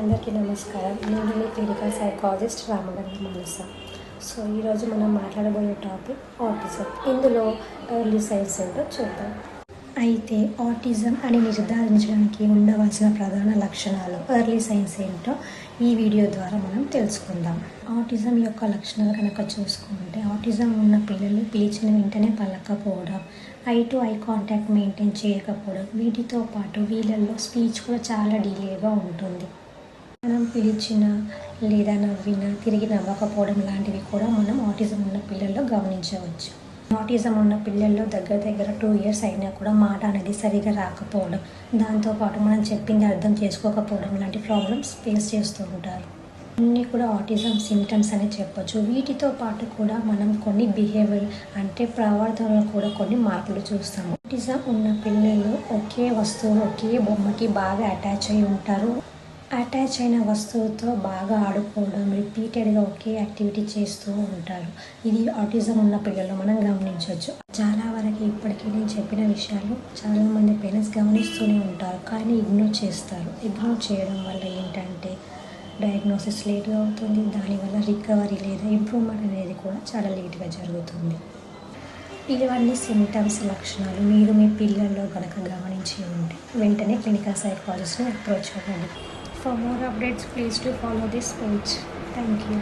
అందరికీ నమస్కారం. నేను మీ క్లినికల్ సైకాలజిస్ట్ రామగంగ మానస. సో ఈరోజు మనం మాట్లాడబోయే టాపిక్ ఆటిజం. ఇందులో ఎర్లీ సైన్స్ ఏంటో చూద్దాం. అయితే ఆటిజం అని నిర్ధారించడానికి ఉండవలసిన ప్రధాన లక్షణాలు, ఎర్లీ సైన్స్ ఏంటో ఈ వీడియో ద్వారా మనం తెలుసుకుందాం. ఆటిజం యొక్క లక్షణాలు కనుక చూసుకుంటే, ఆటిజం ఉన్న పిల్లలు పిలిచిన వెంటనే పలకపోవడం, eye to eye contact maintain చేయకపోవడం, వీటితో పాటు వీళ్ళల్లో స్పీచ్ కూడా చాలా డిలేగా ఉంటుంది. మనం పిలిచిన లేదా నవ్విన తిరిగి నవ్వకపోవడం లాంటివి కూడా మనం ఆటిజం ఉన్న పిల్లల్లో గమనించవచ్చు. ఆటిజం ఉన్న పిల్లల్లో దగ్గర 2 years అయినా కూడా మాట అనేది సరిగా రాకపోవడం, దాంతోపాటు మనం చెప్పింది అర్థం చేసుకోకపోవడం లాంటి ప్రాబ్లమ్స్ ఫేస్ చేస్తూ ఉంటారు. అన్నీ కూడా ఆటిజం సిమ్టమ్స్ అని చెప్పొచ్చు. వీటితో పాటు కూడా మనం కొన్ని బిహేవియర్ అంటే ప్రవర్తనలో కూడా కొన్ని మార్పులు చూస్తాము. ఆటిజం ఉన్న పిల్లలు ఒకే వస్తువు, ఒకే బొమ్మకి బాగా అటాచ్ అయి ఉంటారు. అటాచ్ అయిన వస్తువుతో బాగా ఆడుకోవడం, రిపీటెడ్గా ఒకే యాక్టివిటీ చేస్తూ ఉంటారు. ఇది ఆటిజం ఉన్న పిల్లలు మనం గమనించవచ్చు. చాలా వరకు ఇప్పటికీ నేను చెప్పిన విషయాలు చాలామంది పేరెంట్స్ గమనిస్తూనే ఉంటారు, కానీ ఇగ్నోర్ చేస్తారు. ఇగ్నోర్ చేయడం వల్ల ఏంటంటే డయాగ్నోసిస్ లేట్గా అవుతుంది. దానివల్ల రికవరీ లేదా ఇంప్రూవ్మెంట్ అనేది కూడా చాలా లేట్గా జరుగుతుంది. ఇవన్నీ సిమ్టమ్స్, లక్షణాలు మీరు మీ పిల్లల్లో కనుక గమనించి ఉంటే వెంటనే క్లినికల్ సైకాలజిస్ట్ని అప్రోచ్ అవ్వండి. For more updates, please do follow this page. Thank you.